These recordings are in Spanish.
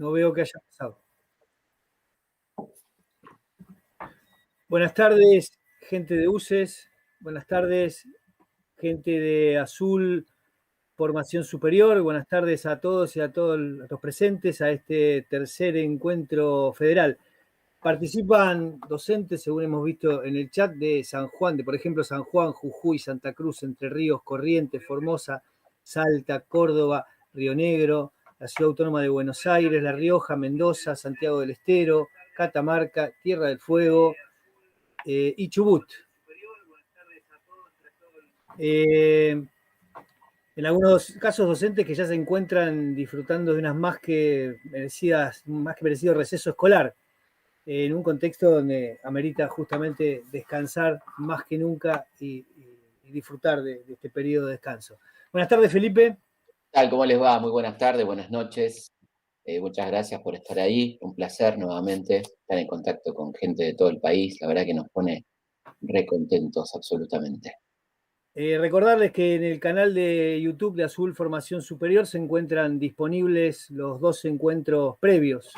No veo que haya pasado. Buenas tardes, gente de UCES. Buenas tardes, gente de Azul Formación Superior. Buenas tardes a todos y a todos los presentes a este tercer encuentro federal. Participan docentes, según hemos visto en el chat, de San Juan, por ejemplo, San Juan, Jujuy, Santa Cruz, Entre Ríos, Corrientes, Formosa, Salta, Córdoba, Río Negro, la Ciudad Autónoma de Buenos Aires, La Rioja, Mendoza, Santiago del Estero, Catamarca, Tierra del Fuego y Chubut. En algunos casos docentes que ya se encuentran disfrutando de unas más que merecido receso escolar, en un contexto donde amerita justamente descansar más que nunca y disfrutar de este periodo de descanso. Buenas tardes, Felipe. Tal, ¿cómo les va? Muy buenas tardes, buenas noches. Muchas gracias por estar ahí. Un placer nuevamente estar en contacto con gente de todo el país. La verdad que nos pone recontentos absolutamente. Recordarles que en el canal de YouTube de Azul Formación Superior se encuentran disponibles los 2 encuentros previos.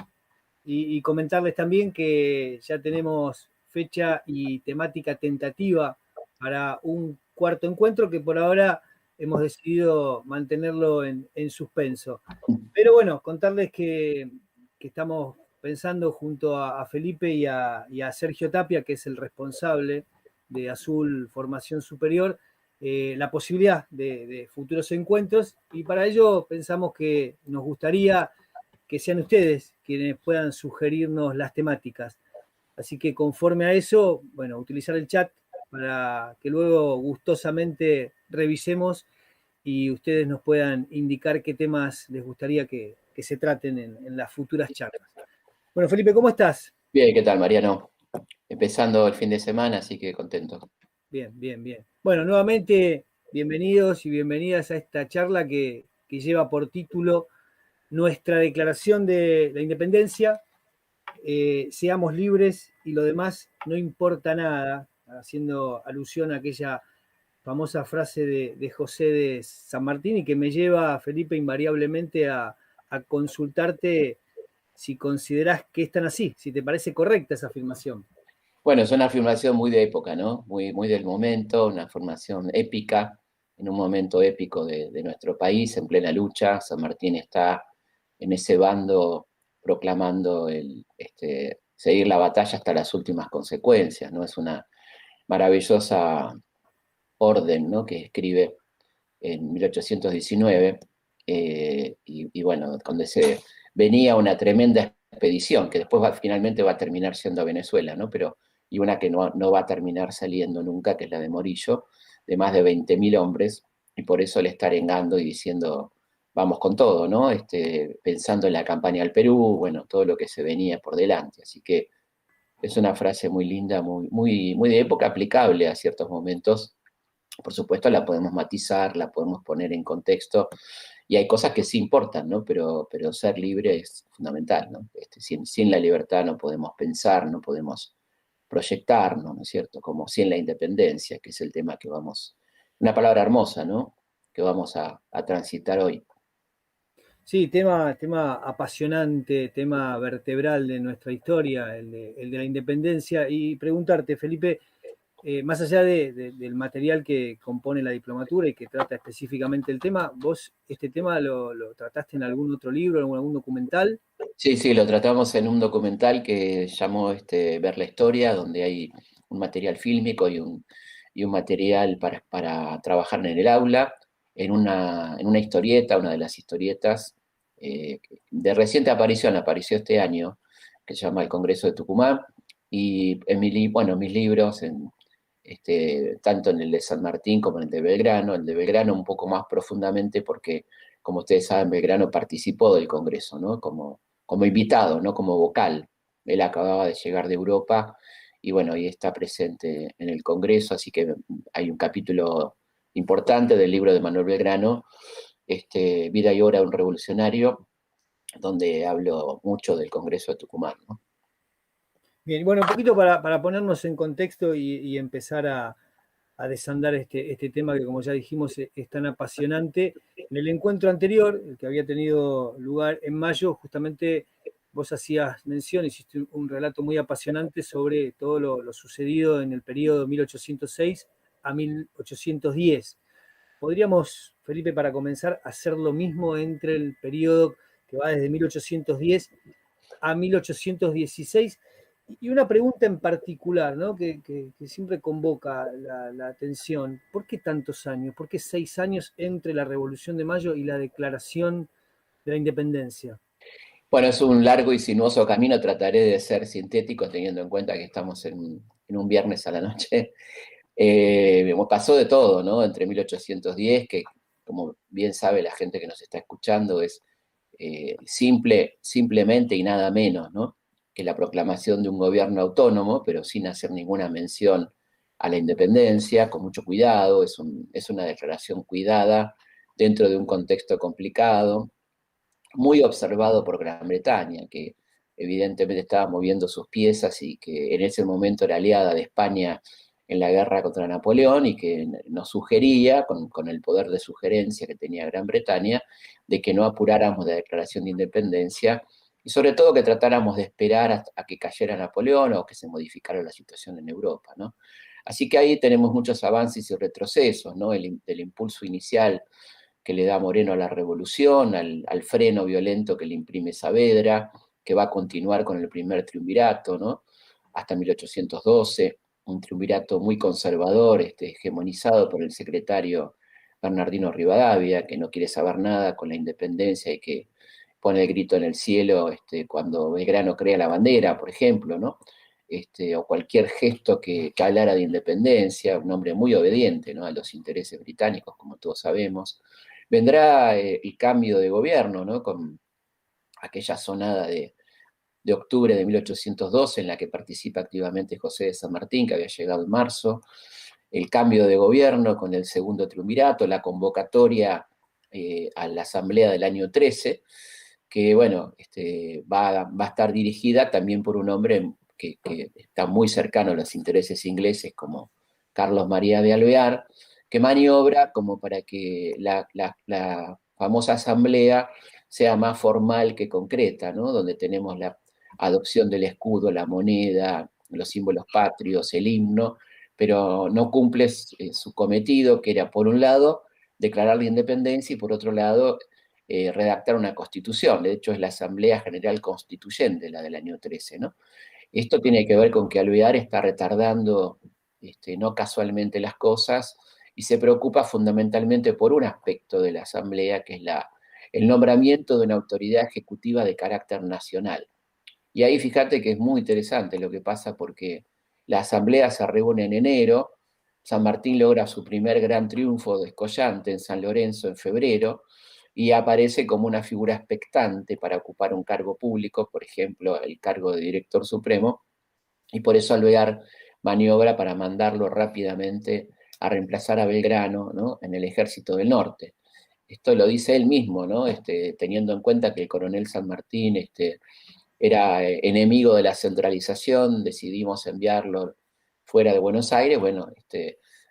Y comentarles también que ya tenemos fecha y temática tentativa para un cuarto encuentro que por ahora hemos decidido mantenerlo en suspenso. Pero bueno, contarles que estamos pensando junto a Felipe y a Sergio Tapia, que es el responsable de Azul Formación Superior, la posibilidad de futuros encuentros, y para ello pensamos que nos gustaría que sean ustedes quienes puedan sugerirnos las temáticas. Así que conforme a eso, bueno, utilizar el chat para que luego gustosamente revisemos y ustedes nos puedan indicar qué temas les gustaría que se traten en las futuras charlas. Bueno, Felipe, ¿cómo estás? Bien, ¿qué tal, Mariano? Empezando el fin de semana, así que contento. Bien, bien, bien. Bueno, nuevamente, bienvenidos y bienvenidas a esta charla que lleva por título Nuestra Declaración de la Independencia, seamos libres y lo demás no importa nada, haciendo alusión a aquella famosa frase de José de San Martín, y que me lleva, Felipe, invariablemente a consultarte si considerás que están así, si te parece correcta esa afirmación. Bueno, es una afirmación muy de época, ¿no? Muy del momento, una afirmación épica, en un momento épico de nuestro país, en plena lucha. San Martín está en ese bando proclamando seguir la batalla hasta las últimas consecuencias, ¿no? Es una maravillosa orden, ¿no? Que escribe en 1819, y bueno, cuando se venía una tremenda expedición, que después finalmente va a terminar siendo a Venezuela, ¿no? Y una que no va a terminar saliendo nunca, que es la de Morillo, de más de 20.000 hombres, y por eso le está arengando y diciendo, vamos con todo, ¿no? Pensando en la campaña al Perú, bueno, todo lo que se venía por delante. Así que es una frase muy linda, muy de época, aplicable a ciertos momentos. Por supuesto, la podemos matizar, la podemos poner en contexto, y hay cosas que sí importan, ¿no? Pero ser libre es fundamental, ¿no? Sin la libertad no podemos pensar, no podemos proyectarnos, ¿no es cierto? Como sin la independencia, que es el tema que vamos, una palabra hermosa, ¿no? Que vamos a transitar hoy. Sí, tema apasionante, tema vertebral de nuestra historia, el de la independencia. Y preguntarte, Felipe, más allá del material que compone la diplomatura y que trata específicamente el tema, ¿vos este tema lo trataste en algún otro libro, en algún documental? Sí, lo tratamos en un documental que llamó Ver la Historia, donde hay un material fílmico y un material para trabajar en el aula, en una historieta, una de las historietas de reciente aparición, apareció este año, que se llama El Congreso de Tucumán, y mis libros, tanto en el de San Martín como en el de Belgrano un poco más profundamente porque, como ustedes saben, Belgrano participó del Congreso, ¿no? Como invitado, no como vocal. Él acababa de llegar de Europa y bueno, y está presente en el Congreso, así que hay un capítulo importante del libro de Manuel Belgrano, Vida y obra de un revolucionario, donde hablo mucho del Congreso de Tucumán, ¿no? Bien, bueno, un poquito para ponernos en contexto y empezar a desandar este tema que, como ya dijimos, es tan apasionante. En el encuentro anterior, el que había tenido lugar en mayo, justamente vos hacías mención, hiciste un relato muy apasionante sobre todo lo sucedido en el periodo 1806 a 1810. Podríamos, Felipe, para comenzar, hacer lo mismo entre el periodo que va desde 1810 a 1816. Y una pregunta en particular, ¿no? que siempre convoca la atención. ¿Por qué tantos años? ¿Por qué 6 años entre la Revolución de Mayo y la Declaración de la Independencia? Bueno, es un largo y sinuoso camino, trataré de ser sintético teniendo en cuenta que estamos en un viernes a la noche. Pasó de todo, ¿no? Entre 1810, que como bien sabe la gente que nos está escuchando, es simplemente y nada menos, ¿no? Que la proclamación de un gobierno autónomo, pero sin hacer ninguna mención a la independencia, con mucho cuidado, es una declaración cuidada dentro de un contexto complicado, muy observado por Gran Bretaña, que evidentemente estaba moviendo sus piezas y que en ese momento era aliada de España en la guerra contra Napoleón y que nos sugería, con el poder de sugerencia que tenía Gran Bretaña, de que no apuráramos la declaración de independencia y sobre todo que tratáramos de esperar a que cayera Napoleón o que se modificara la situación en Europa, ¿no? Así que ahí tenemos muchos avances y retrocesos, ¿no? Del impulso inicial que le da Moreno a la revolución, al freno violento que le imprime Saavedra, que va a continuar con el primer triunvirato, ¿no? Hasta 1812, un triunvirato muy conservador, hegemonizado por el secretario Bernardino Rivadavia, que no quiere saber nada con la independencia y que pone el grito en el cielo cuando Belgrano crea la bandera, por ejemplo, ¿no? O cualquier gesto que hablara de independencia, un hombre muy obediente, ¿no? A los intereses británicos, como todos sabemos. Vendrá el cambio de gobierno, ¿no? Con aquella sonada de octubre de 1812 en la que participa activamente José de San Martín, que había llegado en marzo, el cambio de gobierno con el segundo triunvirato, la convocatoria a la asamblea del año 13, que bueno, va a estar dirigida también por un hombre que está muy cercano a los intereses ingleses como Carlos María de Alvear, que maniobra como para que la famosa asamblea sea más formal que concreta, ¿no? Donde tenemos la adopción del escudo, la moneda, los símbolos patrios, el himno, pero no cumple su cometido, que era, por un lado, declarar la independencia y, por otro lado, redactar una constitución. De hecho, es la Asamblea General Constituyente, la del año 13, ¿no? Esto tiene que ver con que Alvear está retardando no casualmente las cosas y se preocupa fundamentalmente por un aspecto de la Asamblea, que es el nombramiento de una autoridad ejecutiva de carácter nacional. Y ahí fíjate que es muy interesante lo que pasa porque la asamblea se reúne en enero, San Martín logra su primer gran triunfo descollante en San Lorenzo en febrero y aparece como una figura expectante para ocupar un cargo público, por ejemplo, el cargo de director supremo, y por eso Alvear maniobra para mandarlo rápidamente a reemplazar a Belgrano, ¿no? En el ejército del norte. Esto lo dice él mismo, ¿no? Teniendo en cuenta que el coronel San Martín era enemigo de la centralización, decidimos enviarlo fuera de Buenos Aires, bueno,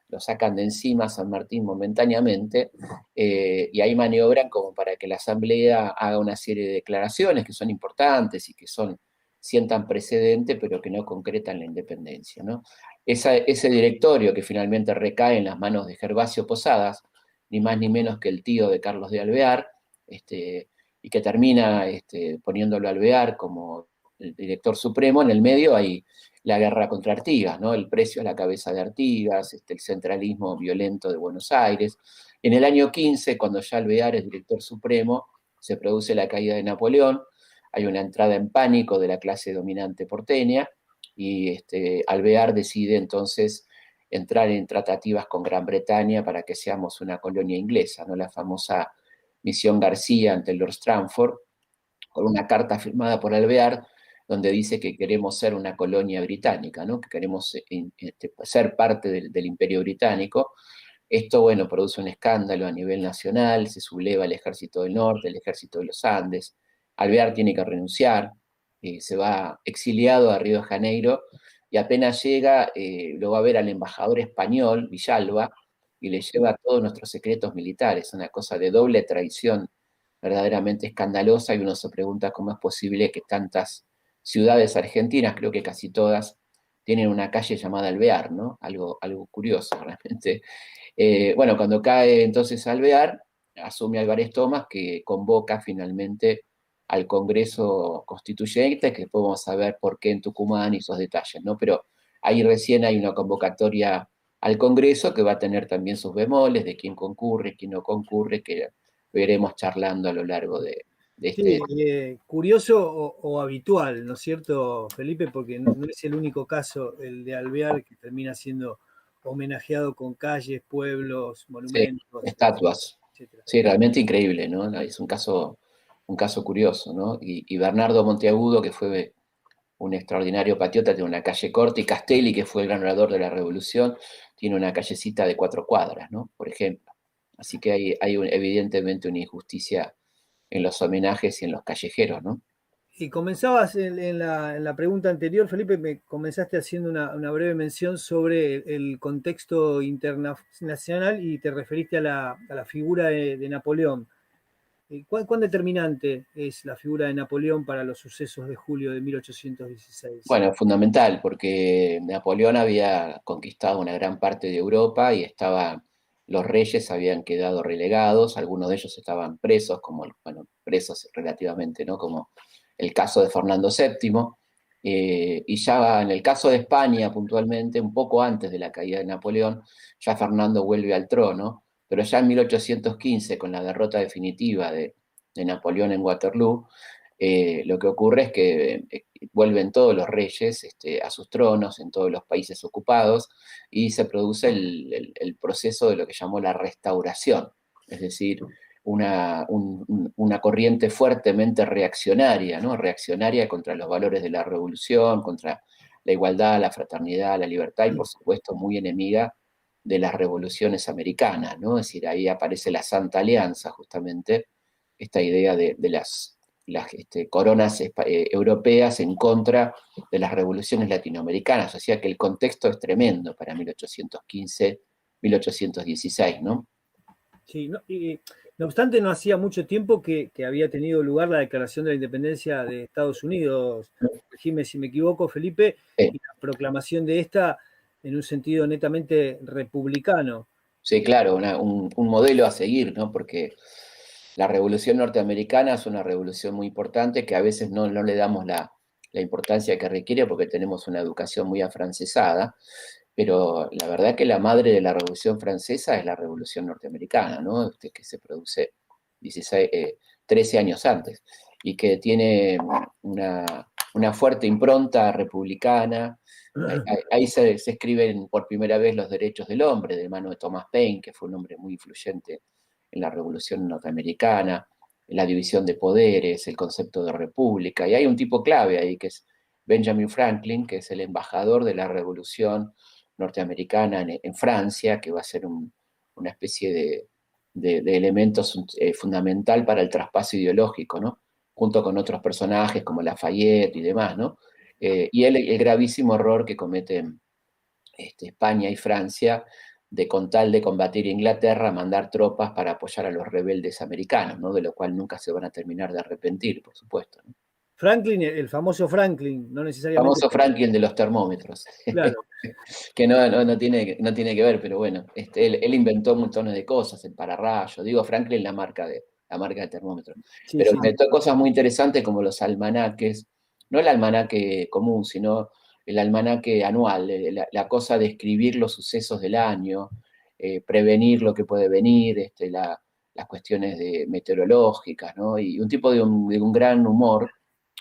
lo sacan de encima San Martín momentáneamente, y ahí maniobran como para que la Asamblea haga una serie de declaraciones que son importantes y que sientan precedente, pero que no concretan la independencia, ¿no? Ese directorio que finalmente recae en las manos de Gervasio Posadas, ni más ni menos que el tío de Carlos de Alvear, y que termina poniéndolo a Alvear como el director supremo. En el medio hay la guerra contra Artigas, ¿no? El precio a la cabeza de Artigas, el centralismo violento de Buenos Aires. En el año 15, cuando ya Alvear es director supremo, se produce la caída de Napoleón, hay una entrada en pánico de la clase dominante porteña, y Alvear decide entonces entrar en tratativas con Gran Bretaña para que seamos una colonia inglesa, ¿no? La famosa Misión García ante Lord Stranford, con una carta firmada por Alvear, donde dice que queremos ser una colonia británica, ¿no? Que queremos ser parte del Imperio Británico. Esto, bueno, produce un escándalo a nivel nacional, se subleva el Ejército del Norte, el Ejército de los Andes. Alvear tiene que renunciar, se va exiliado a Río de Janeiro, y apenas llega, lo va a ver al embajador español, Villalba, y le lleva todos nuestros secretos militares, una cosa de doble traición verdaderamente escandalosa, y uno se pregunta cómo es posible que tantas ciudades argentinas, creo que casi todas, tienen una calle llamada Alvear, ¿no? Algo curioso, realmente. Bueno, cuando cae entonces Alvear, asume Álvarez Thomas, que convoca finalmente al Congreso Constituyente, que después vamos a ver por qué en Tucumán y esos detalles, ¿no? Pero ahí recién hay una convocatoria al Congreso que va a tener también sus bemoles de quién concurre, quién no concurre, que lo iremos charlando a lo largo de Sí, este... curioso o habitual, ¿no es cierto, Felipe? Porque no es el único caso, el de Alvear, que termina siendo homenajeado con calles, pueblos, Sí, monumentos, estatuas. etcétera. Sí, realmente increíble, ¿no? Es un caso curioso, ¿no? Y Bernardo Monteagudo, que fue un extraordinario patriota, tiene una calle corta, y Castelli, que fue el gran orador de la Revolución, tiene una callecita de 4 cuadras, ¿no? Por ejemplo. Así que hay evidentemente una injusticia en los homenajes y en los callejeros, ¿no? Y comenzabas en la pregunta anterior, Felipe, me comenzaste haciendo una breve mención sobre el contexto internacional y te referiste a la figura de Napoleón. ¿Cuán determinante es la figura de Napoleón para los sucesos de julio de 1816? Bueno, fundamental, porque Napoleón había conquistado una gran parte de Europa y los reyes habían quedado relegados, algunos de ellos estaban presos, bueno, presos relativamente, ¿no? Como el caso de Fernando VII, y ya en el caso de España, puntualmente, un poco antes de la caída de Napoleón, ya Fernando vuelve al trono, pero ya en 1815, con la derrota definitiva de Napoleón en Waterloo, lo que ocurre es que vuelven todos los reyes a sus tronos en todos los países ocupados, y se produce el proceso de lo que llamó la restauración, es decir, una corriente fuertemente reaccionaria, ¿no? Reaccionaria contra los valores de la revolución, contra la igualdad, la fraternidad, la libertad, y por supuesto muy enemiga de las revoluciones americanas, ¿no? Es decir, ahí aparece la Santa Alianza, justamente, esta idea de las coronas europeas en contra de las revoluciones latinoamericanas. O sea que el contexto es tremendo para 1815, 1816, ¿no? Sí, no obstante, no hacía mucho tiempo que había tenido lugar la declaración de la independencia de Estados Unidos, corregime si me equivoco, Felipe, Sí, y la proclamación de esta en un sentido netamente republicano. sí, claro, un modelo a seguir, ¿no? Porque la revolución norteamericana es una revolución muy importante que a veces no le damos la importancia que requiere porque tenemos una educación muy afrancesada, pero la verdad que la madre de la Revolución Francesa es la Revolución Norteamericana, ¿no? Que se produce 16, 13 años antes, y que tiene una fuerte impronta republicana. Ahí se escriben por primera vez los derechos del hombre, de mano de Thomas Paine, que fue un hombre muy influyente en la Revolución Norteamericana, la división de poderes, el concepto de república, y hay un tipo clave ahí que es Benjamin Franklin, que es el embajador de la Revolución norteamericana en Francia, que va a ser una especie de elementos fundamental para el traspaso ideológico, ¿no? Junto con otros personajes como Lafayette y demás, ¿no? Y el gravísimo error que cometen España y Francia de, con tal de combatir a Inglaterra, mandar tropas para apoyar a los rebeldes americanos, ¿no? De lo cual nunca se van a terminar de arrepentir, por supuesto, ¿no? Franklin, el famoso Franklin, no necesariamente, Famoso Franklin de los termómetros, claro, que no tiene que ver, pero bueno, él inventó montones de cosas, el pararrayo, digo Franklin, la marca de termómetro, sí, pero sí, inventó cosas muy interesantes como los almanaques, no el almanaque común, sino el almanaque anual, la cosa de escribir los sucesos del año, prevenir lo que puede venir, las cuestiones meteorológicas, ¿no? Y un tipo de un gran humor,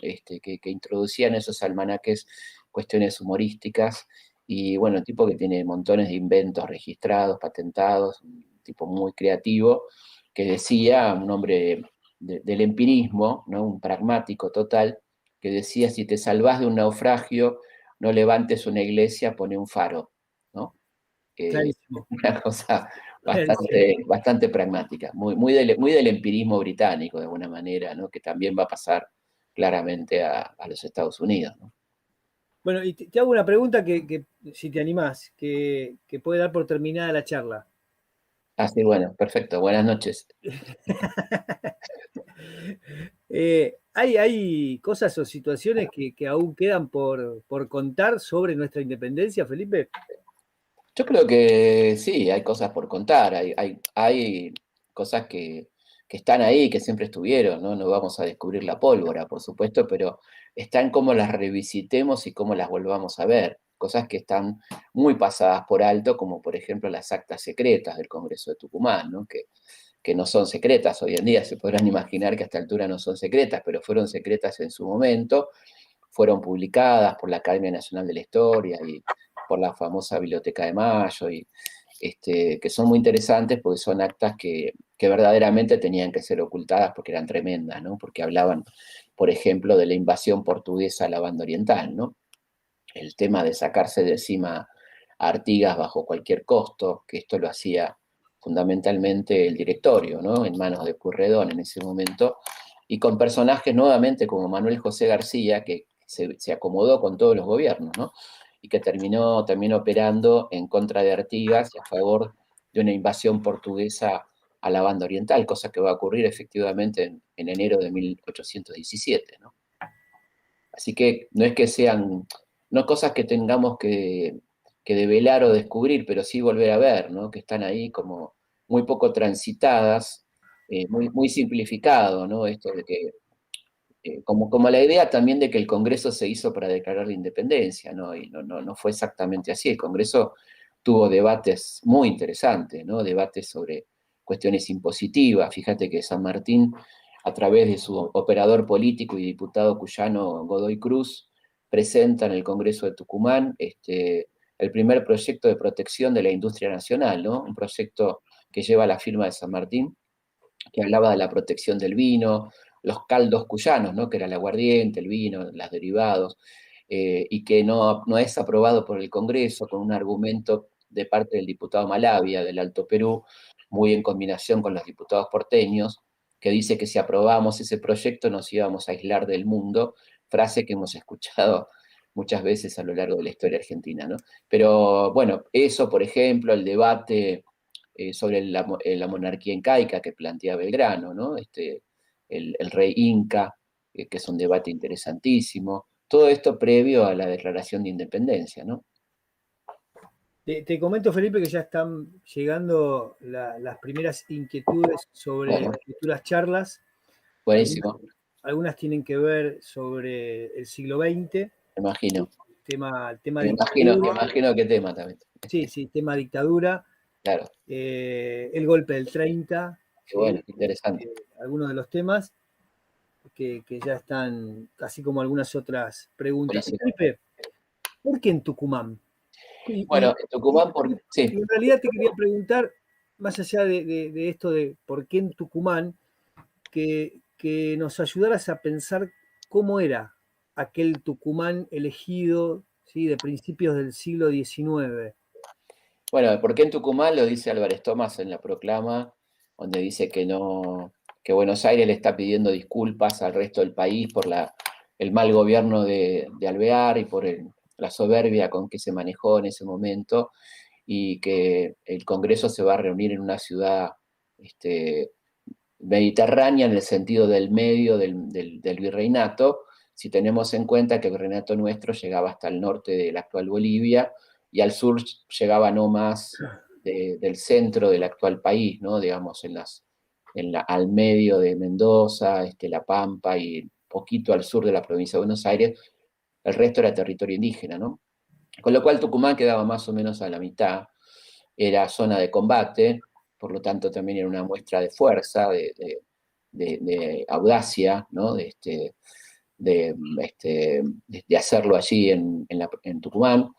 que introducía en esos almanaques cuestiones humorísticas, y bueno, el tipo que tiene montones de inventos registrados, patentados, un tipo muy creativo, que decía, un hombre del empirismo, ¿no? Un pragmático total, que decía: si te salvás de un naufragio, no levantes una iglesia, pone un faro, ¿no? clarísimo. Una cosa Clarísimo. bastante pragmática, muy del empirismo británico, de alguna manera, ¿no? Que también va a pasar claramente a los Estados Unidos, ¿no? Bueno, y te hago una pregunta que, si te animás, que puede dar por terminada la charla. Así, bueno, perfecto. Buenas noches. ¿Hay cosas o situaciones que aún quedan por contar sobre nuestra independencia, Felipe? Yo creo que sí, hay cosas por contar, hay cosas que están ahí, que siempre estuvieron, ¿no? No vamos a descubrir la pólvora, por supuesto, pero están como las revisitemos y cómo las volvamos a ver. Cosas que están muy pasadas por alto, como por ejemplo las actas secretas del Congreso de Tucumán, ¿no? Que no son secretas hoy en día, se podrán imaginar que a esta altura no son secretas, pero fueron secretas en su momento, fueron publicadas por la Academia Nacional de la Historia y por la famosa Biblioteca de Mayo, y que son muy interesantes porque son actas que verdaderamente tenían que ser ocultadas porque eran tremendas, ¿no? Porque hablaban, por ejemplo, de la invasión portuguesa a la banda oriental, ¿no? El tema de sacarse de encima a Artigas bajo cualquier costo, que esto lo hacía fundamentalmente el directorio, ¿no? En manos de Pueyrredón en ese momento, y con personajes nuevamente como Manuel José García, que se acomodó con todos los gobiernos, ¿no? Y que terminó también operando en contra de Artigas y a favor de una invasión portuguesa a la banda oriental, cosa que va a ocurrir efectivamente en enero de 1817, ¿no? Así que no es que sean, no cosas que tengamos que develar o descubrir, pero sí volver a ver, ¿no? Que están ahí como muy poco transitadas, muy simplificado, ¿no? Esto de que, como la idea también de que el Congreso se hizo para declarar la independencia, ¿no? Y no fue exactamente así. El Congreso tuvo debates muy interesantes, ¿no? Debates sobre cuestiones impositivas. Fíjate que San Martín, a través de su operador político y diputado cuyano Godoy Cruz, presenta en el Congreso de Tucumán el primer proyecto de protección de la industria nacional, ¿no? Un proyecto que lleva la firma de San Martín, que hablaba de la protección del vino, los caldos cuyanos, ¿no? Que era el aguardiente, el vino, los derivados, y que no es aprobado por el Congreso con un argumento de parte del diputado Malavia del Alto Perú, muy en combinación con los diputados porteños, que dice que si aprobamos ese proyecto nos íbamos a aislar del mundo, frase que hemos escuchado muchas veces a lo largo de la historia argentina, ¿no? Pero bueno, eso, por ejemplo, el debate sobre la monarquía incaica que plantea Belgrano, ¿no? El rey inca, que es un debate interesantísimo. Todo esto previo a la declaración de independencia, ¿no? Te comento, Felipe, que ya están llegando las primeras inquietudes sobre Bueno, futuras charlas. Algunas, buenísimo, algunas tienen que ver sobre el siglo XX, me imagino. tema Me dictadura, imagino qué tema también. sí, sí, tema dictadura, Claro, el golpe del 30, qué bueno, ¿sí? qué interesante. Algunos de los temas que ya están, así como algunas otras preguntas. Buenísimo. Felipe, ¿por qué en Tucumán? Y, Bueno, y- en y- Tucumán, sí, y en realidad te quería preguntar, más allá de esto de por qué en Tucumán, que nos ayudaras a pensar cómo era aquel Tucumán elegido, ¿sí? De principios del siglo XIX. bueno, ¿por qué en Tucumán? Lo dice Álvarez Tomás en la proclama, donde dice que no, que Buenos Aires le está pidiendo disculpas al resto del país por el mal gobierno de Alvear y por la soberbia con que se manejó en ese momento, y que el Congreso se va a reunir en una ciudad este, mediterránea en el sentido del medio del virreinato, si tenemos en cuenta que el virreinato nuestro llegaba hasta el norte de la actual Bolivia y al sur llegaba no más del centro del actual país, ¿no? Digamos, al medio de Mendoza, La Pampa y poquito al sur de la provincia de Buenos Aires, el resto era territorio indígena, ¿no? Con lo cual Tucumán quedaba más o menos a la mitad, era zona de combate, por lo tanto también era una muestra de fuerza, de audacia, ¿no? De hacerlo allí en Tucumán,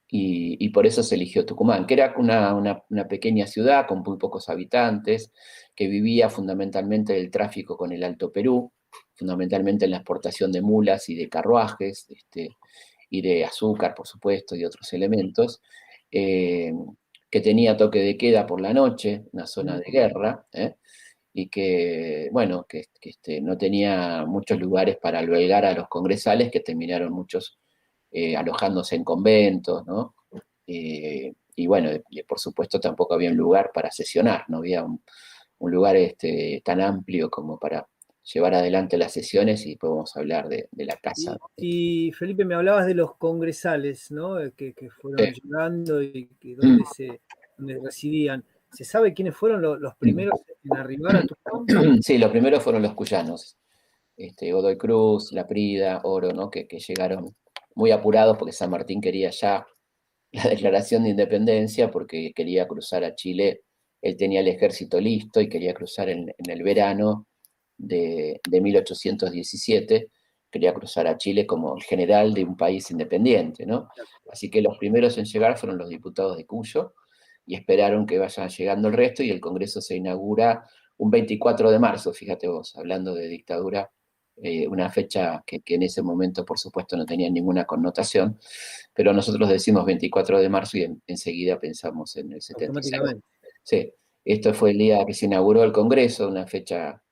y por eso se eligió Tucumán, que era una pequeña ciudad con muy pocos habitantes, que vivía fundamentalmente del tráfico con el Alto Perú, fundamentalmente en la exportación de mulas y de carruajes, y de azúcar, por supuesto, y otros elementos, eh, que tenía toque de queda por la noche, una zona de guerra, y que, bueno, que no tenía muchos lugares para albergar a los congresales, que terminaron muchos alojándose en conventos, ¿no? Y bueno, por supuesto tampoco había un lugar para sesionar, no había un lugar tan amplio como para llevar adelante las sesiones, y podemos hablar de la casa. Y Felipe, me hablabas de los congresales, ¿no? Que fueron Eh, llegando y donde residían. ¿Se sabe quiénes fueron los primeros en arribar a Tucumán? Sí, los primeros fueron los cuyanos, Godoy Cruz, Laprida, Oro, ¿no? Que llegaron muy apurados porque San Martín quería ya la declaración de independencia, porque quería cruzar a Chile. Él tenía el ejército listo y quería cruzar en el verano de 1817, quería cruzar a Chile como el general de un país independiente, ¿no? Así que los primeros en llegar fueron los diputados de Cuyo, y esperaron que vayan llegando el resto, y el Congreso se inaugura un 24 de marzo, fíjate vos, hablando de dictadura, una fecha que en ese momento, por supuesto, no tenía ninguna connotación, pero nosotros decimos 24 de marzo y enseguida pensamos en el 76. Automáticamente. Sí, esto fue el día que se inauguró el Congreso, una fecha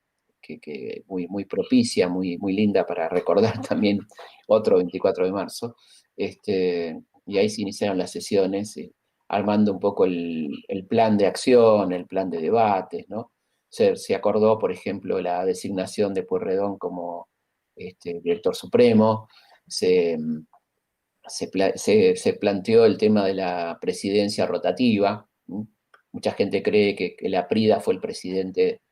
que muy, muy propicia, muy, muy linda para recordar también otro 24 de marzo. Y ahí se iniciaron las sesiones, armando un poco el plan de acción, el plan de debates, ¿no? Se acordó, por ejemplo, la designación de Pueyrredón como director supremo. Se planteó el tema de la presidencia rotativa. Mucha gente cree que Laprida fue el presidente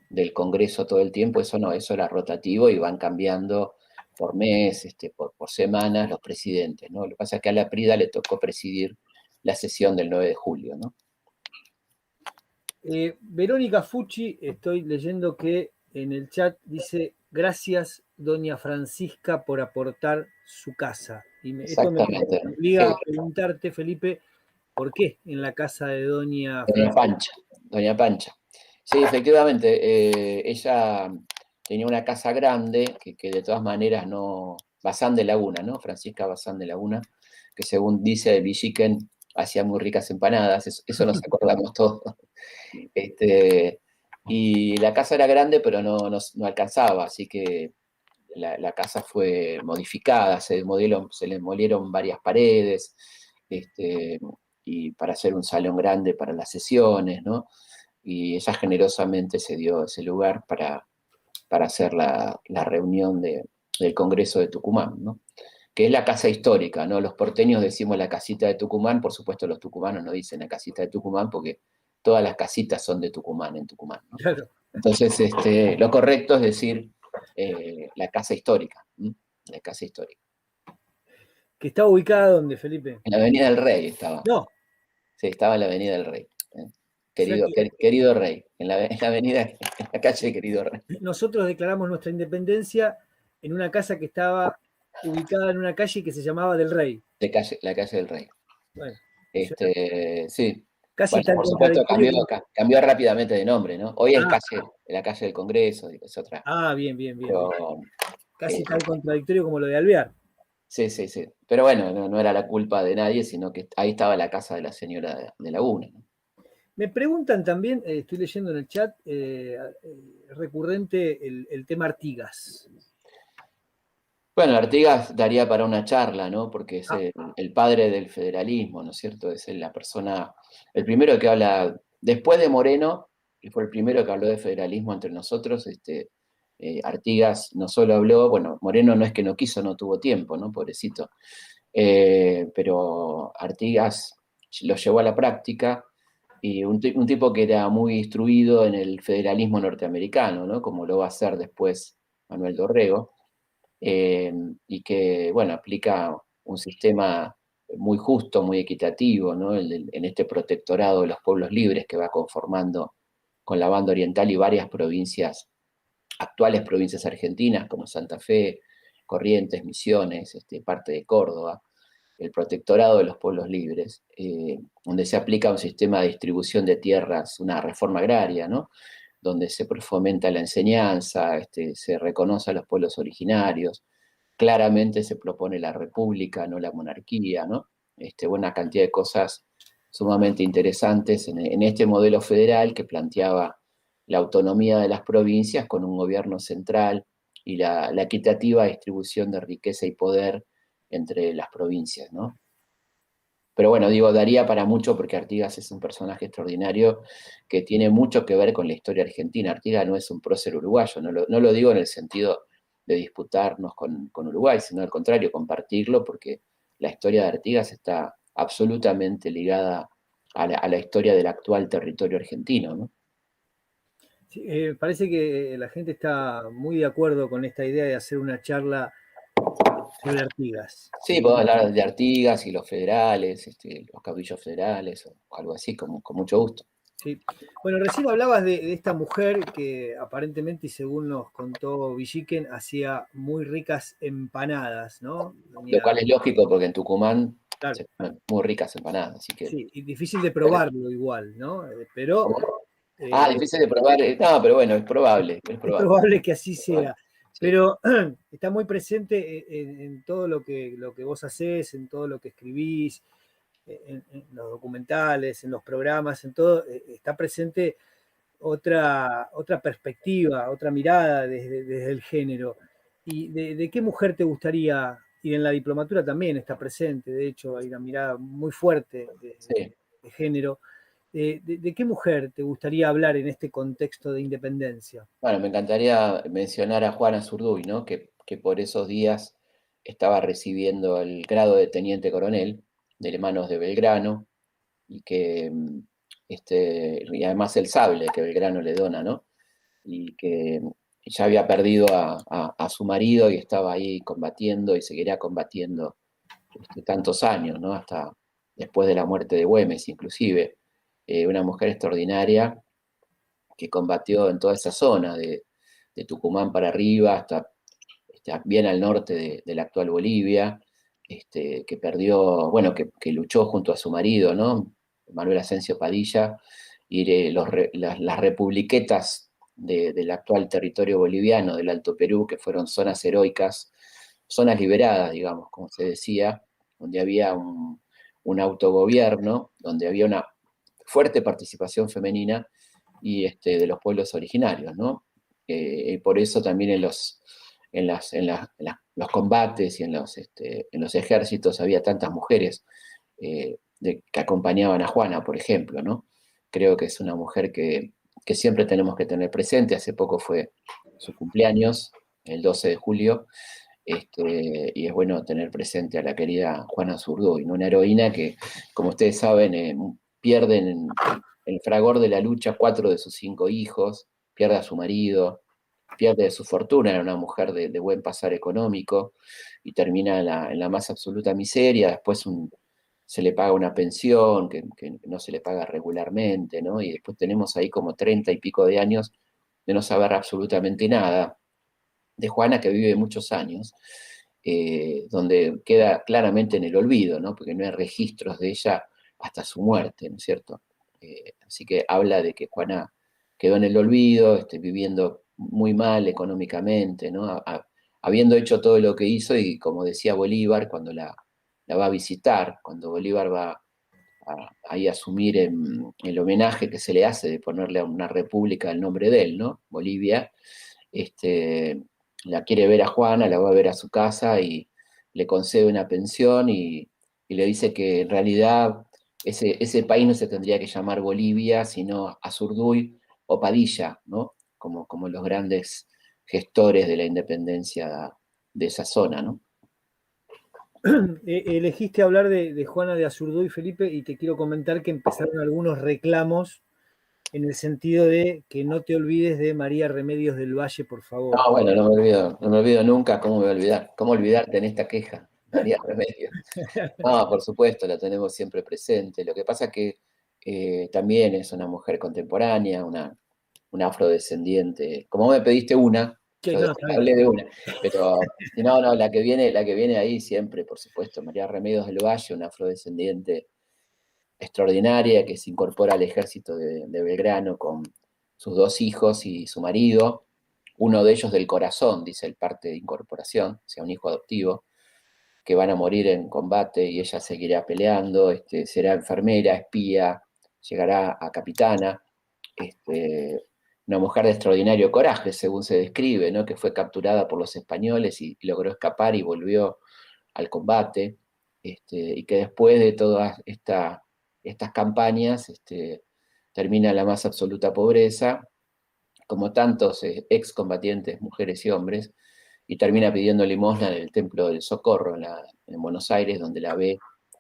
del Congreso todo el tiempo. Eso no, eso era rotativo y van cambiando por mes, por semanas los presidentes, ¿no? Lo que pasa es que a Laprida le tocó presidir la sesión del 9 de julio, ¿no? Verónica Fucci, estoy leyendo que en el chat dice: gracias, doña Francisca, por aportar su casa. Esto me Exactamente. obliga a preguntarte, Felipe, ¿por qué en la casa de doña Doña Francisca? Pancha, Doña Pancha. Sí, efectivamente, ella tenía una casa grande que de todas maneras no. Bazán de Laguna, ¿no? Francisca Bazán de Laguna, que según dice Villiquen, hacía muy ricas empanadas, eso nos acordamos todos. Y la casa era grande, pero no alcanzaba, así que la casa fue modificada, se le molieron varias paredes, y para hacer un salón grande para las sesiones, ¿no? Y ella generosamente se dio ese lugar para hacer la reunión del Congreso de Tucumán, ¿no? Que es la casa histórica, ¿no? Los porteños decimos la casita de Tucumán, por supuesto los tucumanos no dicen la casita de Tucumán, porque todas las casitas son de Tucumán, en Tucumán, ¿no? Claro, Entonces, lo correcto es decir la casa histórica, ¿m? La casa histórica. que está ubicada donde, Felipe. En la Avenida del Rey estaba. No, Sí, estaba en la Avenida del Rey. o sea que Querido Rey, en la avenida, en la calle Querido Rey. nosotros declaramos nuestra independencia en una casa que estaba ubicada en una calle que se llamaba Del Rey. La calle del Rey. Bueno, Sí. casi Bueno, tan por supuesto contradictorio como... cambió rápidamente de nombre, ¿no? Hoy es Ah, la calle del Congreso, es otra. bien, bien, bien, bien. Pero, Casi eh, tan contradictorio como lo de Alvear. sí. Pero bueno, no era la culpa de nadie, sino que ahí estaba la casa de la señora de Laguna, ¿no? Me preguntan también, estoy leyendo en el chat, recurrente el tema Artigas. Bueno, Artigas daría para una charla, ¿no? Porque es Ah, el padre del federalismo, ¿no es cierto? Es la persona, el primero que habla, después de Moreno, que fue el primero que habló de federalismo entre nosotros. Artigas no solo habló, bueno, Moreno no es que no quiso, no tuvo tiempo, ¿no? Pobrecito. Pero Artigas lo llevó a la práctica, y un tipo que era muy instruido en el federalismo norteamericano, ¿no? Como lo va a hacer después Manuel Dorrego. Y que, bueno, aplica un sistema muy justo, muy equitativo, ¿no? En este protectorado de los pueblos libres que va conformando con la banda oriental y varias provincias, actuales provincias argentinas como Santa Fe, Corrientes, Misiones, parte de Córdoba, el protectorado de los pueblos libres, donde se aplica un sistema de distribución de tierras, una reforma agraria, ¿no? Donde se fomenta la enseñanza, se reconoce a los pueblos originarios, claramente se propone la república, no la monarquía, ¿no? Una cantidad de cosas sumamente interesantes en este modelo federal que planteaba la autonomía de las provincias con un gobierno central y la equitativa distribución de riqueza y poder entre las provincias, ¿no? Pero bueno, digo, daría para mucho porque Artigas es un personaje extraordinario que tiene mucho que ver con la historia argentina. Artigas no es un prócer uruguayo, no lo digo en el sentido de disputarnos con Uruguay, sino al contrario, compartirlo, porque la historia de Artigas está absolutamente ligada a la historia del actual territorio argentino, ¿no? Sí, parece que la gente está muy de acuerdo con esta idea de hacer una charla sobre Artigas. Sí, podemos hablar de Artigas y los federales, los caudillos federales o algo así, con mucho gusto. Sí. Bueno, recién hablabas de esta mujer que aparentemente, y según nos contó Villiquen, hacía muy ricas empanadas, ¿no? Lo Tenía, cual es lógico porque en Tucumán claro, se comen muy ricas empanadas, así que... sí, y difícil de probarlo igual, ¿no? Pero ¿Cómo? Ah, eh, difícil de probar. No, pero bueno, es probable, es es probable. probable que así Es probable, sea. sí. Pero está muy presente en todo lo que vos hacés, en todo lo que escribís, en los documentales, en los programas, en todo, está presente otra perspectiva, otra mirada desde el género. ¿Y de qué mujer te gustaría, y en la diplomatura también está presente, de hecho, hay una mirada muy fuerte Sí. de género, de qué mujer te gustaría hablar en este contexto de independencia? Bueno, me encantaría mencionar a Juana Zurduy, ¿no? Que por esos días estaba recibiendo el grado de teniente coronel de manos de Belgrano y que, y además el sable que Belgrano le dona, ¿no? Y que ya había perdido a su marido y estaba ahí combatiendo y seguiría combatiendo tantos años, ¿no? Hasta después de la muerte de Güemes, inclusive. Una mujer extraordinaria que combatió en toda esa zona, de Tucumán para arriba hasta bien al norte de la actual Bolivia, que perdió, bueno, que luchó junto a su marido, ¿no? Manuel Asensio Padilla, y las republiquetas del actual territorio boliviano, del Alto Perú, que fueron zonas heroicas, zonas liberadas, digamos, como se decía, donde había un autogobierno, donde había una fuerte participación femenina y de los pueblos originarios, ¿no? Y por eso también los combates y en los ejércitos había tantas mujeres que acompañaban a Juana, por ejemplo, ¿no? Creo que es una mujer que siempre tenemos que tener presente. Hace poco fue su cumpleaños, el 12 de julio, y es bueno tener presente a la querida Juana Zurduy, ¿no? Una heroína que, como ustedes saben, pierde en el fragor de la lucha 4 de sus 5 hijos, pierde a su marido, pierde su fortuna, era una mujer de buen pasar económico, y termina en la más absoluta miseria. Después se le paga una pensión que no se le paga regularmente, ¿no? Y después tenemos ahí como 30 y pico de años de no saber absolutamente nada de Juana, que vive muchos años, donde queda claramente en el olvido, ¿no? Porque no hay registros de ella hasta su muerte, ¿no es cierto? Así que habla de que Juana quedó en el olvido, viviendo muy mal económicamente, ¿no? Habiendo hecho todo lo que hizo, y como decía Bolívar cuando la va a visitar, cuando Bolívar va ahí a asumir el homenaje que se le hace de ponerle a una república el nombre de él, ¿no? Bolivia, este, la quiere ver a Juana, la va a ver a su casa y le concede una pensión, y le dice que en realidad ese país no se tendría que llamar Bolivia, sino Azurduy o Padilla, ¿no? Como los grandes gestores de la independencia de esa zona, ¿no? Elegiste hablar de Juana de Azurduy, Felipe, y te quiero comentar que empezaron algunos reclamos en el sentido de que no te olvides de María Remedios del Valle, por favor. No, bueno, no me olvido nunca. ¿Cómo me voy a olvidar? ¿Cómo olvidarte en esta queja, María Remedio? No, por supuesto, la tenemos siempre presente. Lo que pasa es que también es una mujer contemporánea, una afrodescendiente. Como me pediste una, Sí, yo no, está bien. hablé de una, pero no, la que viene ahí siempre, por supuesto, María Remedios del Valle, una afrodescendiente extraordinaria que se incorpora al ejército de Belgrano con sus 2 hijos y su marido, uno de ellos del corazón, dice el parte de incorporación, o sea, un hijo adoptivo, que van a morir en combate y ella seguirá peleando, será enfermera, espía, llegará a capitana, una mujer de extraordinario coraje, según se describe, ¿no? Que fue capturada por los españoles y logró escapar y volvió al combate, y que después de todas estas campañas termina en la más absoluta pobreza, como tantos excombatientes, mujeres y hombres, y termina pidiendo limosna en el Templo del Socorro, en Buenos Aires, donde la ve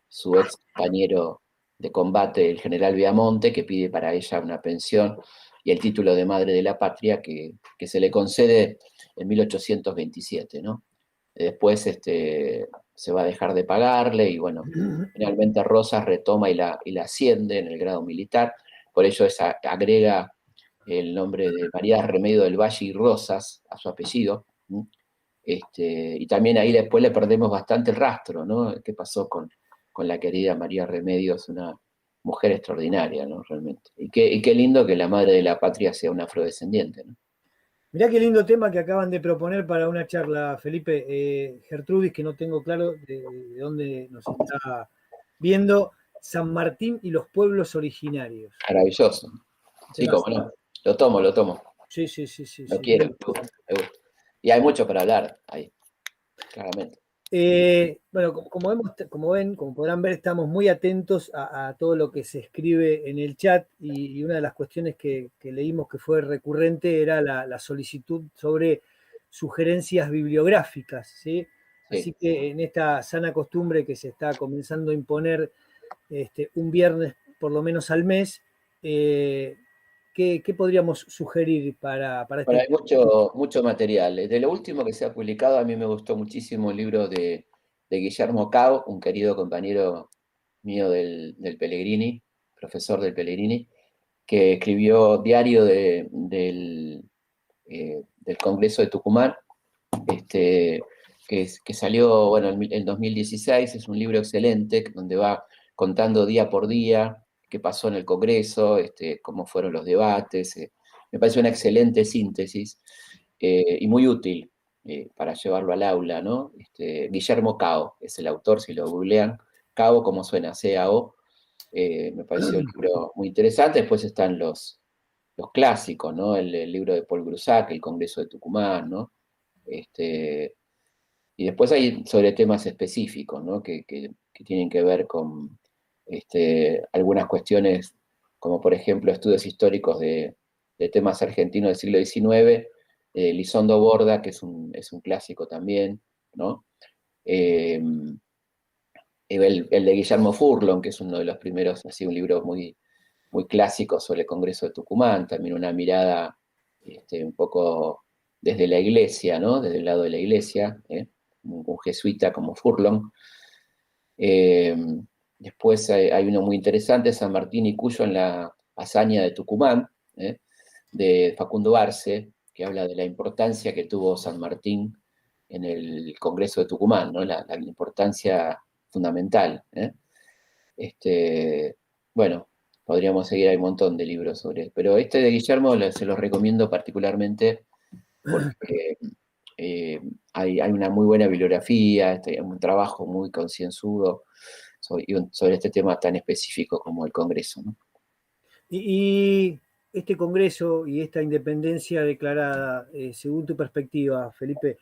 su ex compañero de combate, el general Viamonte, que pide para ella una pensión y el título de Madre de la Patria que se le concede en 1827, ¿no? Después se va a dejar de pagarle y bueno, finalmente Rosas retoma y la asciende en el grado militar, por ello agrega el nombre de María Remedio del Valle y Rosas a su apellido, ¿no? Y también ahí después le perdemos bastante el rastro, ¿no? ¿Qué pasó con la querida María Remedios? Una mujer extraordinaria, ¿no? Realmente. Y qué lindo que la madre de la patria sea una afrodescendiente, ¿no? Mirá qué lindo tema que acaban de proponer para una charla, Felipe. Gertrudis, que no tengo claro de dónde nos está viendo, San Martín y los pueblos originarios. Maravilloso. Sí, Temas. cómo no. Lo tomo. Sí, sí, sí, sí, Lo sí. quiero, me gusta, me gusta. Y hay mucho para hablar ahí, claramente. Bueno, como podrán ver, estamos muy atentos a todo lo que se escribe en el chat y una de las cuestiones que leímos que fue recurrente era la solicitud sobre sugerencias bibliográficas, ¿sí? Sí. Así que en esta sana costumbre que se está comenzando a imponer un viernes por lo menos al mes, ¿qué podríamos sugerir para Bueno, este? hay mucho material. De lo último que se ha publicado, a mí me gustó muchísimo el libro de Guillermo Cao, un querido compañero mío del Pellegrini, profesor del Pellegrini, que escribió Diario del Congreso de Tucumán, que salió bueno, en 2016. Es un libro excelente donde va contando día por día qué pasó en el Congreso, cómo fueron los debates. Me parece una excelente síntesis y muy útil para llevarlo al aula, ¿no? Guillermo Cao es el autor, si lo googlean, Cao, como suena, C-A-O. Me pareció un libro muy interesante. Después están los clásicos, ¿no? El libro de Paul Grusac, El Congreso de Tucumán, ¿no? Y después hay sobre temas específicos, ¿no? Que tienen que ver con algunas cuestiones, como por ejemplo estudios históricos de temas argentinos del siglo XIX, Lizondo Borda, que es un clásico también, ¿no? Eh, el de Guillermo Furlon, que es uno de los primeros, así un libro muy clásico sobre el Congreso de Tucumán, también una mirada un poco desde la iglesia, ¿no? Desde el lado de la iglesia, un jesuita como Furlong. Eh, Después hay uno muy interesante, San Martín y Cuyo en la hazaña de Tucumán, de Facundo Arce, que habla de la importancia que tuvo San Martín en el Congreso de Tucumán, ¿no? La importancia fundamental. Bueno, podríamos seguir, hay un montón de libros sobre, pero este de Guillermo se los recomiendo particularmente porque hay una muy buena bibliografía, un trabajo muy concienzudo sobre este tema tan específico como el Congreso, ¿no? Y este Congreso y esta independencia declarada, según tu perspectiva, Felipe,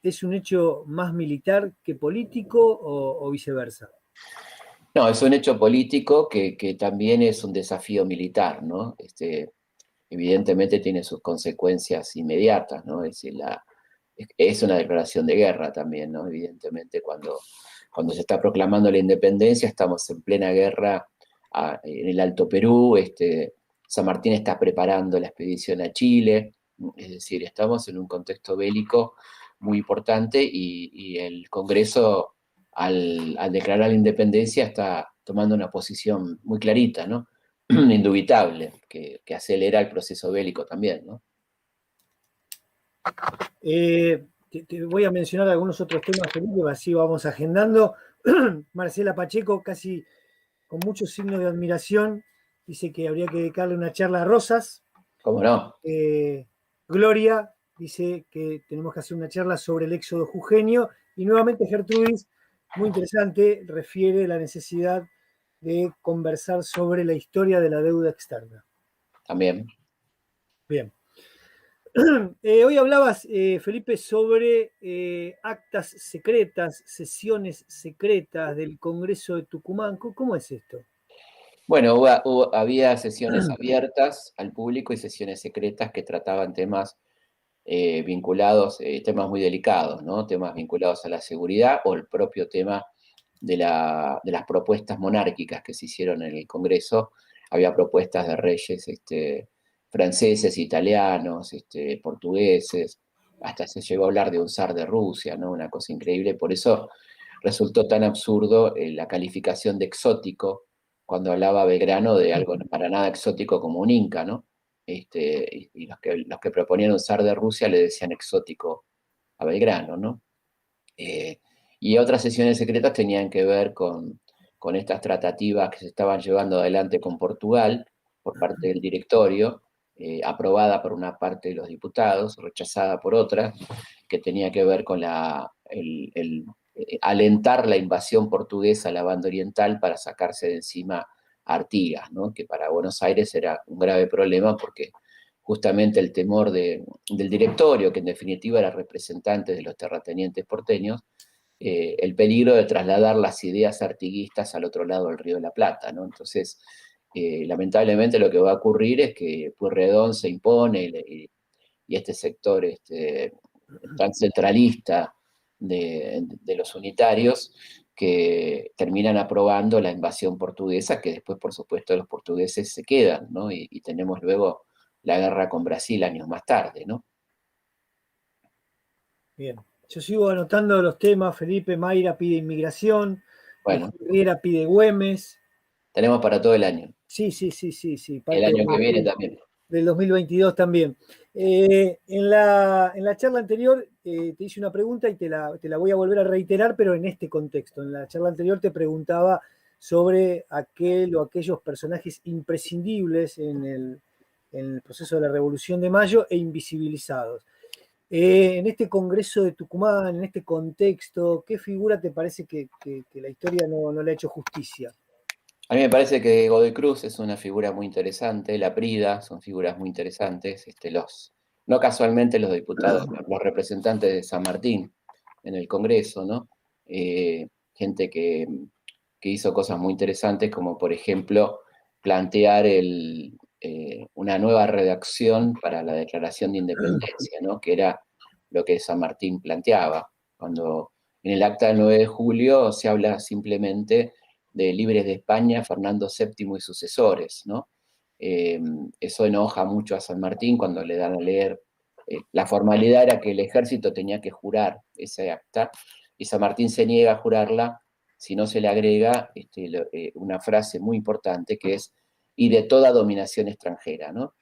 ¿es un hecho más militar que político o viceversa? No, es un hecho político que también es un desafío militar, ¿no? Evidentemente tiene sus consecuencias inmediatas, ¿no? Es decir, es una declaración de guerra también, ¿no? Evidentemente, cuando se está proclamando la independencia, estamos en plena guerra en el Alto Perú. San Martín está preparando la expedición a Chile, es decir, estamos en un contexto bélico muy importante y el Congreso, al declarar la independencia, está tomando una posición muy clarita, ¿no? Indubitable, que acelera el proceso bélico también, ¿no? Te voy a mencionar algunos otros temas, Felipe, así vamos agendando. Marcela Pacheco, casi con muchos signos de admiración, dice que habría que dedicarle una charla a Rosas. ¿Cómo no? Gloria dice que tenemos que hacer una charla sobre el éxodo jujeño. Y nuevamente Gertrudis, muy interesante, refiere la necesidad de conversar sobre la historia de la deuda externa. También. Bien. Hoy hablabas, Felipe, sobre actas secretas, sesiones secretas del Congreso de Tucumán. ¿Cómo es esto? Bueno, había sesiones abiertas al público y sesiones secretas que trataban temas vinculados, temas muy delicados, ¿no? Temas vinculados a la seguridad o el propio tema de las propuestas monárquicas que se hicieron en el Congreso. Había propuestas de reyes franceses, italianos, portugueses, hasta se llegó a hablar de un zar de Rusia, ¿no? Una cosa increíble. Por eso resultó tan absurdo la calificación de exótico cuando hablaba Belgrano de algo para nada exótico como un inca, ¿no? Y los que proponían un zar de Rusia le decían exótico a Belgrano, ¿no? Eh, y otras sesiones secretas tenían que ver con estas tratativas que se estaban llevando adelante con Portugal por parte del directorio, aprobada por una parte de los diputados, rechazada por otra, que tenía que ver con alentar la invasión portuguesa a la banda oriental para sacarse de encima a Artigas, ¿no? Que para Buenos Aires era un grave problema porque justamente el temor del directorio, que en definitiva era representante de los terratenientes porteños, el peligro de trasladar las ideas artiguistas al otro lado del Río de la Plata, ¿no? Entonces, lamentablemente lo que va a ocurrir es que Pueyrredón se impone y este sector tan centralista de los unitarios que terminan aprobando la invasión portuguesa, que después, por supuesto, los portugueses se quedan, ¿no? Y tenemos luego la guerra con Brasil años más tarde, ¿no? Bien. Yo sigo anotando los temas. Felipe Mayra pide inmigración, Bueno, Riera pide Güemes. tenemos para todo el año. Sí, sí, sí, sí, sí, El parte año que viene también. del 2022 también. En la charla anterior te hice una pregunta y te la voy a volver a reiterar, pero en este contexto. En la charla anterior te preguntaba sobre aquel o aquellos personajes imprescindibles en el proceso de la Revolución de Mayo e invisibilizados. En este Congreso de Tucumán, en este contexto, ¿qué figura te parece que la historia no le ha hecho justicia? A mí me parece que Godoy Cruz es una figura muy interesante, la Prida son figuras muy interesantes, no casualmente los diputados, los representantes de San Martín en el Congreso, ¿no? Gente que hizo cosas muy interesantes, como por ejemplo plantear una nueva redacción para la Declaración de Independencia, ¿no? Que era lo que San Martín planteaba, cuando en el acta del 9 de julio se habla simplemente de Libres de España, Fernando VII y sucesores, ¿no? Eso enoja mucho a San Martín cuando le dan a leer. La formalidad era que el ejército tenía que jurar ese acta y San Martín se niega a jurarla si no se le agrega una frase muy importante que es y de toda dominación extranjera, ¿no?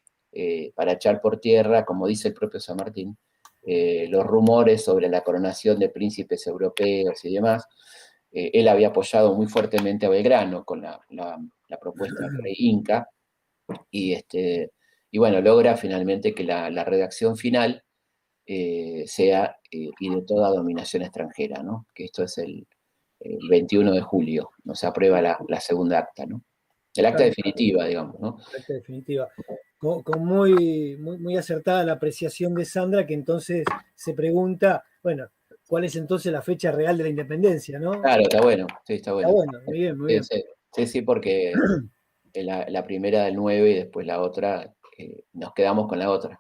Para echar por tierra, como dice el propio San Martín, los rumores sobre la coronación de príncipes europeos y demás. Él había apoyado muy fuertemente a Belgrano con la propuesta del rey Inca y bueno, logra finalmente que la redacción final sea y de toda dominación extranjera, ¿no? Que esto es el 21 de julio, no se aprueba la segunda acta, ¿no? El acta Claro, definitiva, digamos, ¿no? correcta, definitiva. Con muy acertada la apreciación de Sandra, que entonces se pregunta, bueno, ¿cuál es entonces la fecha real de la independencia, no? Claro, está bueno, sí, está Está bueno. bueno, muy bien, muy Sí, bien. sí, sí, sí, porque la primera del 9 y después la otra, nos quedamos con la otra.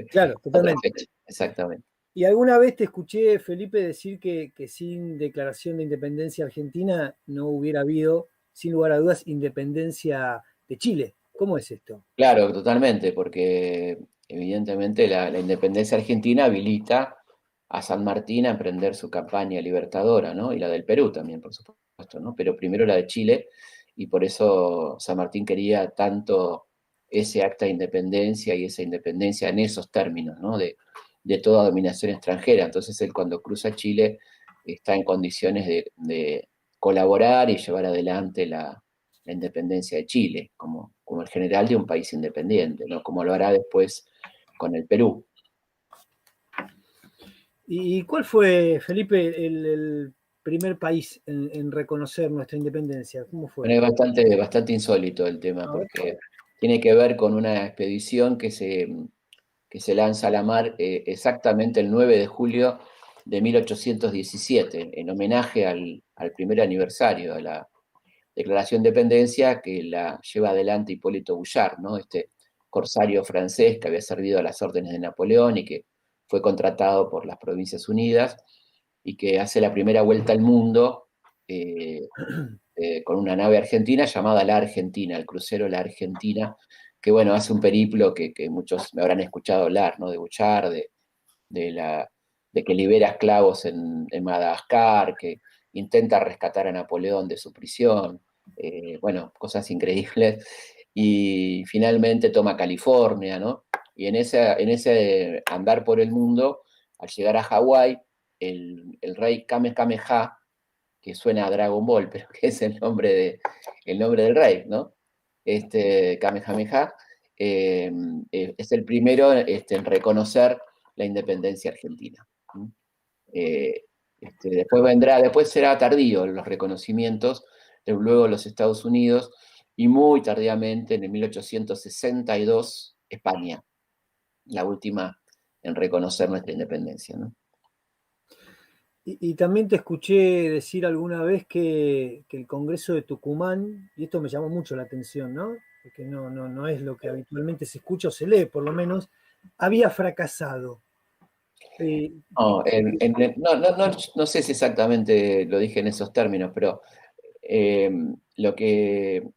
Claro, Otra totalmente. fecha, exactamente. Y alguna vez te escuché, Felipe, decir que sin declaración de independencia argentina no hubiera habido, sin lugar a dudas, independencia de Chile. ¿Cómo es esto? Claro, totalmente, porque evidentemente la independencia argentina habilita a San Martín a emprender su campaña libertadora, ¿no? Y la del Perú también, por supuesto, ¿no? Pero primero la de Chile, y por eso San Martín quería tanto ese acta de independencia y esa independencia en esos términos, ¿no? De toda dominación extranjera. Entonces él cuando cruza Chile está en condiciones de colaborar y llevar adelante la independencia de Chile, como el general de un país independiente, ¿no? Como lo hará después con el Perú. ¿Y cuál fue, Felipe, el primer país en reconocer nuestra independencia? ¿Cómo Bueno, fue? es bastante insólito el tema, A ver. porque tiene que ver con una expedición que se lanza a la mar exactamente el 9 de julio de 1817, en homenaje al primer aniversario de la Declaración de Independencia, que la lleva adelante Hipólito Boullard, ¿no? Este corsario francés que había servido a las órdenes de Napoleón y que fue contratado por las Provincias Unidas y que hace la primera vuelta al mundo con una nave argentina llamada La Argentina, el crucero La Argentina, que bueno, hace un periplo que muchos me habrán escuchado hablar, ¿no? De Bouchard, de, la, de que libera esclavos en Madagascar, que intenta rescatar a Napoleón de su prisión, bueno, cosas increíbles, y finalmente toma California, ¿no? Y en ese andar por el mundo, al llegar a Hawái, el rey Kamehameha, que suena a Dragon Ball, pero que es el nombre del rey, ¿no? Kamehameha, es el primero en reconocer la independencia argentina. Eh, después será tardío los reconocimientos, luego los Estados Unidos, y muy tardíamente, en el 1862, España, la última en reconocer nuestra independencia, ¿no? Y también te escuché decir alguna vez que el Congreso de Tucumán, y esto me llamó mucho la atención, ¿no? Porque no es lo que habitualmente se escucha o se lee, por lo menos, había fracasado. No, no sé si exactamente lo dije en esos términos, pero eh, lo que,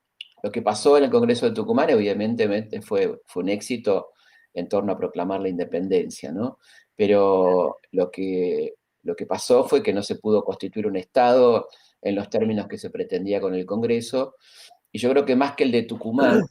lo que pasó en el Congreso de Tucumán evidentemente fue un éxito en torno a proclamar la independencia, ¿no? Pero lo que pasó fue que no se pudo constituir un Estado en los términos que se pretendía con el Congreso, y yo creo que más que el de Tucumán,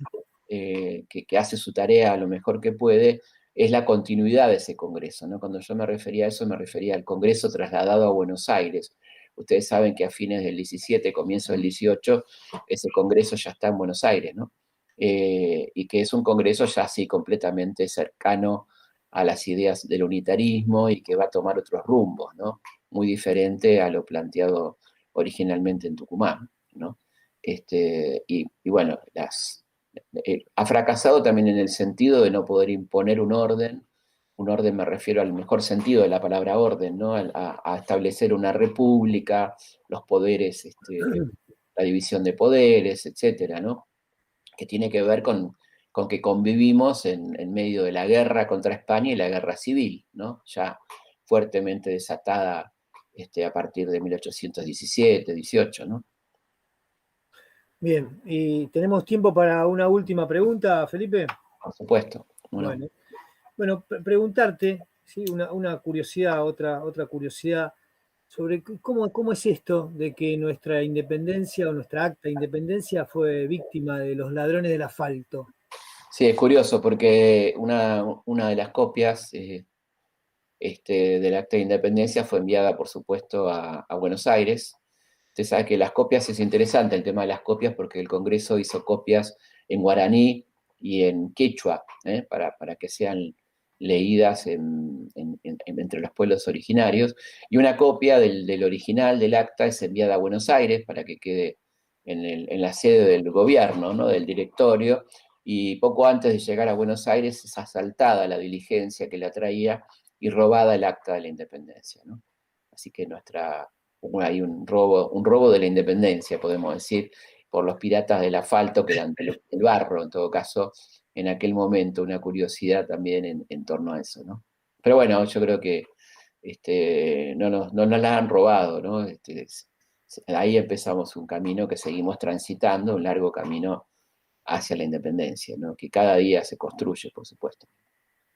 que hace su tarea lo mejor que puede, es la continuidad de ese Congreso, ¿no? Cuando yo me refería a eso, me refería al Congreso trasladado a Buenos Aires. Ustedes saben que a fines del 17, comienzo del 18, ese Congreso ya está en Buenos Aires, ¿no? Y que es un Congreso ya así completamente cercano a las ideas del unitarismo y que va a tomar otros rumbos, ¿no? Muy diferente a lo planteado originalmente en Tucumán, ¿no? Y bueno, ha fracasado también en el sentido de no poder imponer un orden me refiero al mejor sentido de la palabra orden, ¿no? A establecer una república, los poderes, la división de poderes, etcétera, ¿no? Que tiene que ver con que convivimos en medio de la guerra contra España y la guerra civil, ¿no? Ya fuertemente desatada a partir de 1817, 18, ¿no? Bien, y tenemos tiempo para una última pregunta, Felipe. Por supuesto. Bueno, Bueno, preguntarte, ¿sí? Una curiosidad, otra curiosidad, sobre cómo es esto de que nuestra independencia o nuestra acta de independencia fue víctima de los ladrones del asfalto. sí, es curioso porque una de las copias del Acta de Independencia fue enviada, por supuesto, a Buenos Aires. Usted sabe que las copias es interesante, el tema de las copias, porque el Congreso hizo copias en guaraní y en quechua, para que sean leídas entre los pueblos originarios. Y una copia del original del acta es enviada a Buenos Aires para que quede en la sede del gobierno, ¿no? Del directorio. Y poco antes de llegar a Buenos Aires es asaltada la diligencia que la traía y robada el acta de la independencia, ¿no? Así que hay un robo de la independencia, podemos decir, por los piratas del asfalto, que eran del barro, en todo caso, en aquel momento, una curiosidad también en torno a eso, ¿no? Pero bueno, yo creo que no nos la han robado, ¿no? Ahí empezamos un camino que seguimos transitando, un largo camino hacia la independencia, ¿no? Que cada día se construye, por supuesto.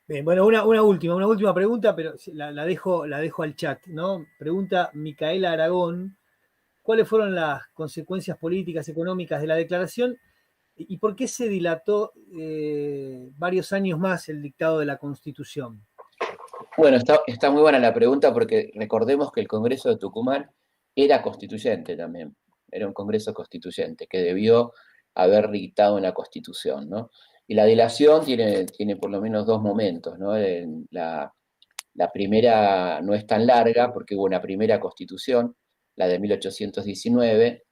Bien, bueno, una última pregunta, pero la dejo al chat, ¿no? Pregunta Micaela Aragón, ¿cuáles fueron las consecuencias políticas, económicas de la declaración y por qué se dilató varios años más el dictado de la Constitución? Bueno, está muy buena la pregunta porque recordemos que el Congreso de Tucumán era constituyente también, era un Congreso constituyente que debió haber dictado una constitución, ¿no? Y la dilación tiene por lo menos dos momentos, ¿no? La primera no es tan larga porque hubo una primera constitución, la de 1819,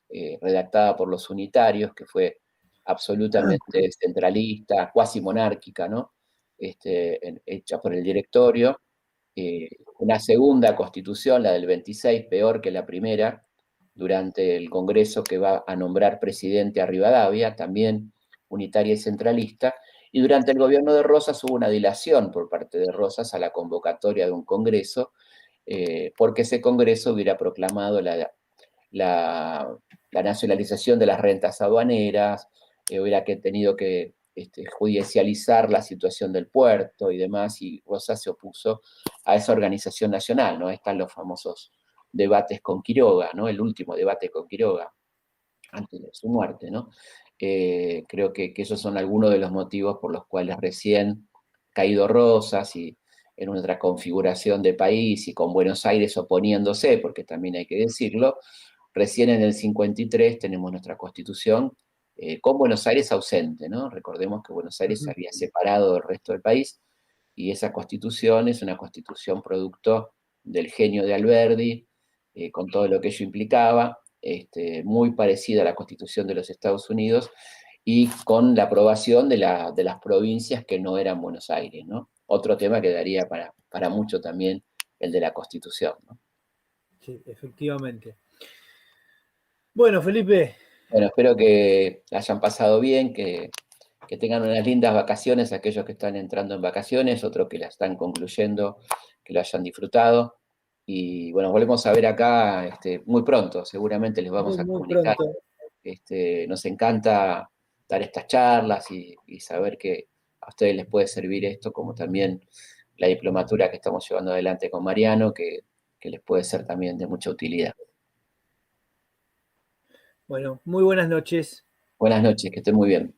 redactada por los unitarios, que fue absolutamente centralista, cuasi monárquica, ¿no? hecha por el directorio, una segunda constitución, la del 26, peor que la primera, durante el Congreso que va a nombrar presidente a Rivadavia, también unitaria y centralista, y durante el gobierno de Rosas hubo una dilación por parte de Rosas a la convocatoria de un Congreso, porque ese Congreso hubiera proclamado la nacionalización de las rentas aduaneras, hubiera tenido que judicializar la situación del puerto y demás, y Rosas se opuso a esa organización nacional, ¿no? Están los famosos debates con Quiroga, ¿no? El último debate con Quiroga, antes de su muerte, ¿no? Creo que esos son algunos de los motivos por los cuales recién caído Rosas y en nuestra configuración de país y con Buenos Aires oponiéndose, porque también hay que decirlo, recién en el 53 tenemos nuestra constitución con Buenos Aires ausente, ¿no? Recordemos que Buenos Aires se había separado del resto del país y esa constitución es una constitución producto del genio de Alberdi, con todo lo que ello implicaba, muy parecida a la constitución de los Estados Unidos y con la aprobación de las provincias que no eran Buenos Aires, ¿no? Otro tema que daría para mucho también el de la constitución, ¿no? Sí, efectivamente. Bueno, Felipe, Bueno, espero que la hayan pasado bien, que tengan unas lindas vacaciones aquellos que están entrando en vacaciones, otros que la están concluyendo, que lo hayan disfrutado. Y bueno, volvemos a ver acá muy pronto, seguramente les vamos muy, a muy comunicar. pronto. Nos encanta dar estas charlas y saber que a ustedes les puede servir esto, como también la diplomatura que estamos llevando adelante con Mariano, que les puede ser también de mucha utilidad. Bueno, muy buenas noches. Buenas noches, que estén muy bien.